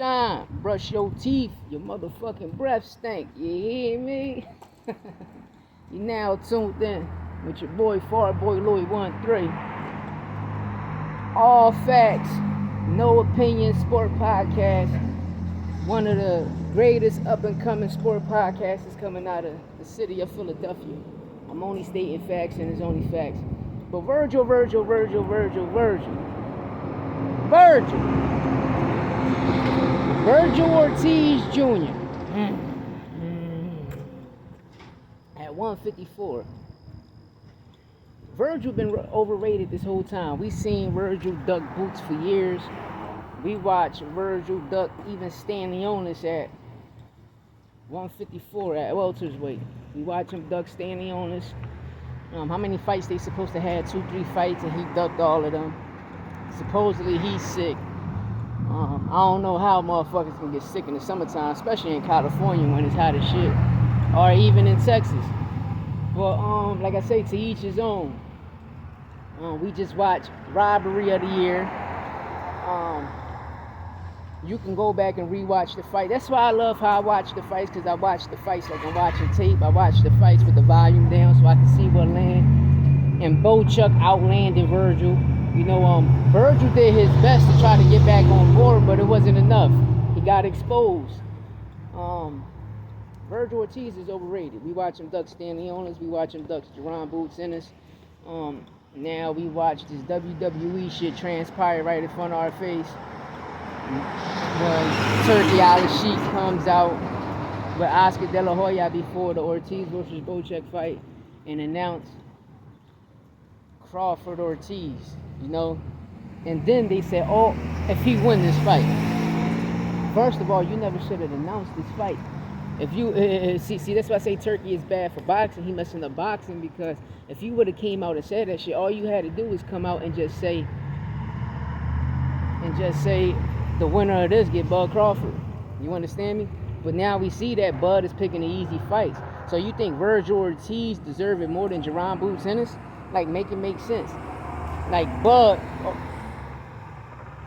Time, brush your teeth, your motherfucking breath stink. You hear me? You now tuned in with your boy Far Boy Louis 13. All facts, no opinion sport podcast. One of the greatest up and coming sport podcasts is coming out of the city of Philadelphia. I'm only stating facts and it's only facts. But Vergil Ortiz Jr. At 154. Vergil been overrated this whole time. We seen Vergil duck boots for years. We watched Vergil duck even Stanionis at 154 at welterweight. We watch him duck Stanionis. How many fights they supposed to have? 2-3 fights, and he ducked all of them. Supposedly he's sick. I don't know how motherfuckers can get sick in the summertime, especially in California when it's hot as shit, or even in Texas. But like I say, to each his own. We just watched Robbery of the Year. You can go back and rewatch the fight. That's why I love how I watch the fights, because I watch the fights like I'm watching tape. I watch the fights with the volume down so I can see what land. And Bohachuk outlanded Vergil. You know, Vergil did his best to try to get back on board, but it wasn't enough. He got exposed. Vergil Ortiz is overrated. We watch him duck Stanionis. We watch him duck Jaron boots Ennis. Now we watch this WWE shit transpire right in front of our face. When Turkey Al-Sheikh comes out with Oscar De La Hoya before the Ortiz versus Bohachuk fight and announced Crawford Ortiz, you know, and then they said, oh, if he win this fight. First of all, you never should have announced this fight. If you see, that's why I say Turkey is bad for boxing. He messing up boxing, because if you would have came out and said that shit, all you had to do was come out and just say the winner of this get Bud Crawford. You understand me? But now we see that Bud is picking the easy fights. So you think Vergil Ortiz deserve it more than Jaron boots Ennis? Like, make it make sense. Like, Bud,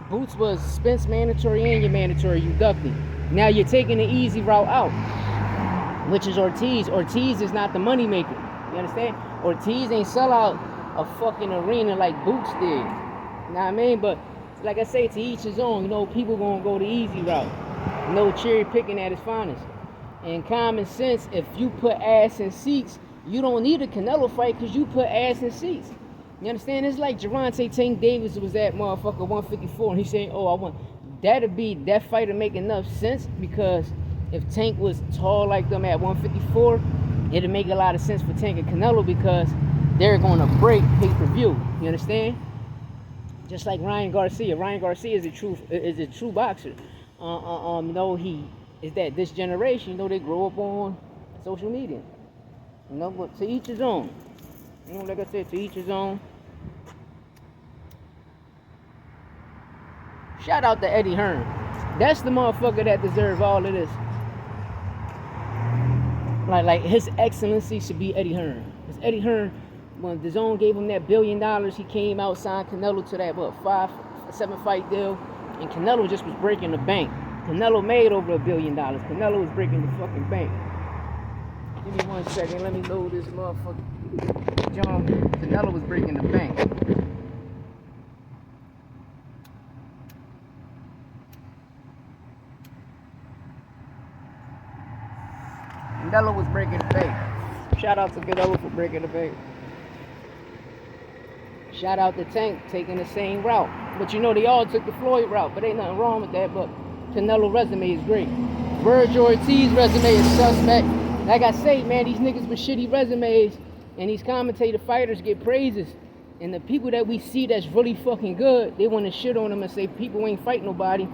Boots was Spence mandatory and your mandatory. You ducked him. Now you're taking the easy route out, which is Ortiz. Ortiz is not the money maker. You understand? Ortiz ain't sell out a fucking arena like Boots did. You know what I mean? But like I say, to each his own. You know, people gonna go the easy route. No cherry picking at its finest. And common sense, if you put ass in seats, you don't need a Canelo fight because you put ass in seats. You understand? It's like Geronte Tank Davis was at motherfucker 154 and he's saying, oh, I want that fight to make enough sense, because if Tank was tall like them at 154, it'd make a lot of sense for Tank and Canelo, because they're gonna break pay-per-view. You understand? Just like Ryan Garcia. Ryan Garcia is a true boxer. You know, he is that this generation, you know, they grow up on social media. You know, but to each his own. You know, like I said, to each his own. Shout out to Eddie Hearn. That's the motherfucker that deserves all of this. Like His Excellency should be Eddie Hearn. Because Eddie Hearn, when DAZN gave him that $1 billion, he came out, signed Canelo to that 7 fight deal, and Canelo just was breaking the bank. Canelo made over $1 billion. Canelo was breaking the fucking bank. Give me 1 second. Let me load this motherfucker. John, Canelo was breaking the bank. Canelo was breaking the bank. Shout out to Canelo for breaking the bank. Shout out to Tank taking the same route. But you know, they all took the Floyd route, but ain't nothing wrong with that. But Canelo resume is great. Vergil Ortiz resume is suspect. Like I say, man, these niggas with shitty resumes and these commentator fighters get praises. And the people that we see that's really fucking good, they want to shit on them and say people ain't fight nobody.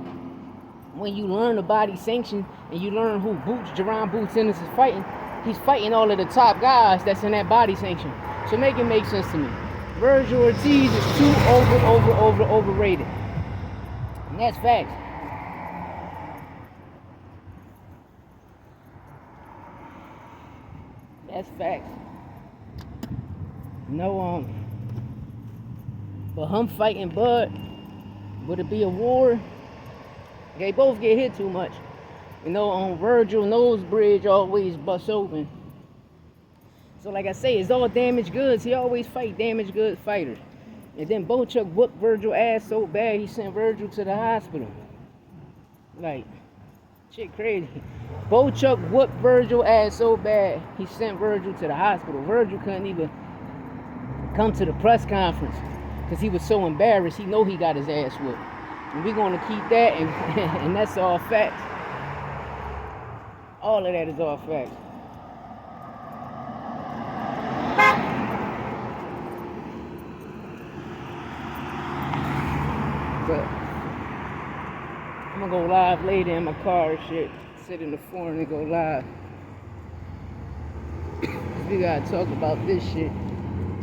When you learn the body sanction and you learn who Jaron boots Ennis is fighting, he's fighting all of the top guys that's in that body sanction. So make it make sense to me. Vergil Ortiz is too overrated. And that's facts. That's facts. No, but him fighting Bud, would it be a war? They both get hit too much. You know, on Vergil, nose bridge always bust open. So like I say, it's all damaged goods. He always fight damaged goods fighters. And then Bohachuk whooped Vergil ass so bad he sent Vergil to the hospital. Like, shit crazy. Bohachuk whooped Vergil ass so bad he sent Vergil to the hospital. Vergil couldn't even come to the press conference because he was so embarrassed. He know he got his ass whooped. And we're gonna keep that, and that's all facts. All of that is all facts. But I'm gonna go live later in my car and shit. Sit in the forum and go live. We gotta talk about this shit.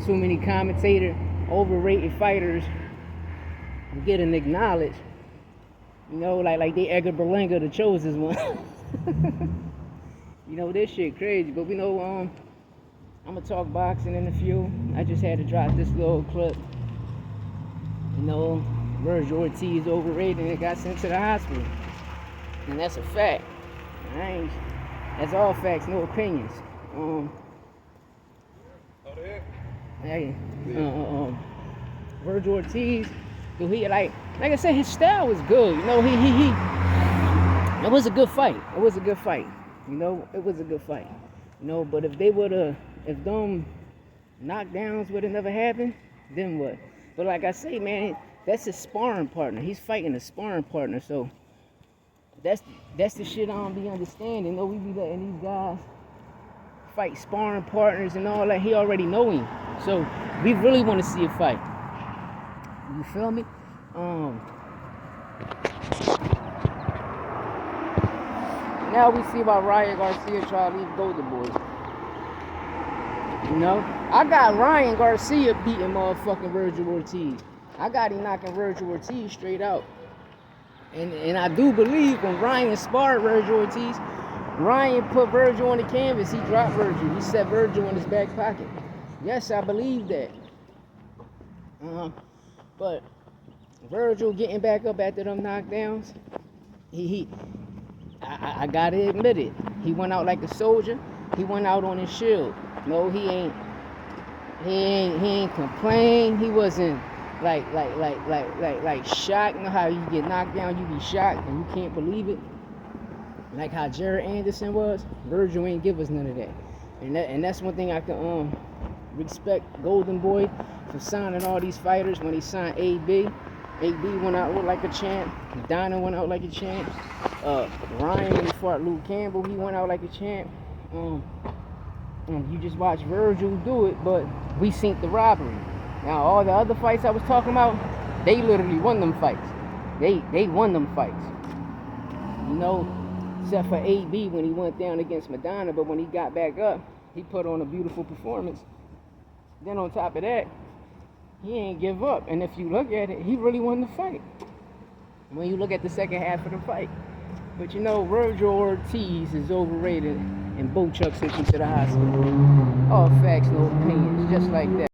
Too many commentators, overrated fighters getting acknowledged. You know, like they Edgar Berlanga, the chosen one. You know, this shit crazy. But we know I'm gonna talk boxing in a few. I just had to drop this little clip. You know, Vergil Ortiz overrated and it got sent to the hospital. And that's a fact. That's all facts, no opinions. Vergil Ortiz, he like I said, his style was good. You know, it was a good fight. It was a good fight. You know, it was a good fight. You know, but if them knockdowns would have never happened, then what? But like I say, man, that's his sparring partner. He's fighting a sparring partner, so that's the shit I don't be understanding. You know, we be letting these guys fight sparring partners and all that. He already know him, so we really want to see a fight. You feel me? Now we see about Ryan Garcia trying to leave Golden Boys. You know, I got Ryan Garcia beating motherfucking Vergil Ortiz. I got him knocking Vergil Ortiz straight out. And I do believe when Ryan sparred Vergil Ortiz, Ryan put Vergil on the canvas, he dropped Vergil. He set Vergil in his back pocket. Yes, I believe that. But Vergil getting back up after them knockdowns, I gotta admit it. He went out like a soldier. He went out on his shield. No, he ain't complain. He wasn't like shocked. You know how you get knocked down, you be shocked and you can't believe it. Like how Jaron Anderson was. Vergil ain't give us none of that. And that's one thing I can respect Golden Boy for signing all these fighters. When he signed AB went out like a champ. Donna went out like a champ. Ryan, when he fought Luke Campbell, he went out like a champ. You just watch Vergil do it, but we seen the robbery. Now all the other fights I was talking about, they literally won them fights. They won them fights. You know, except for AB when he went down against Madonna, but when he got back up, he put on a beautiful performance. Then on top of that, he ain't give up. And if you look at it, he really won the fight. When you look at the second half of the fight. But you know, Vergil Ortiz is overrated and Bohachuk sent him to the hospital. All facts, no opinions, just like that.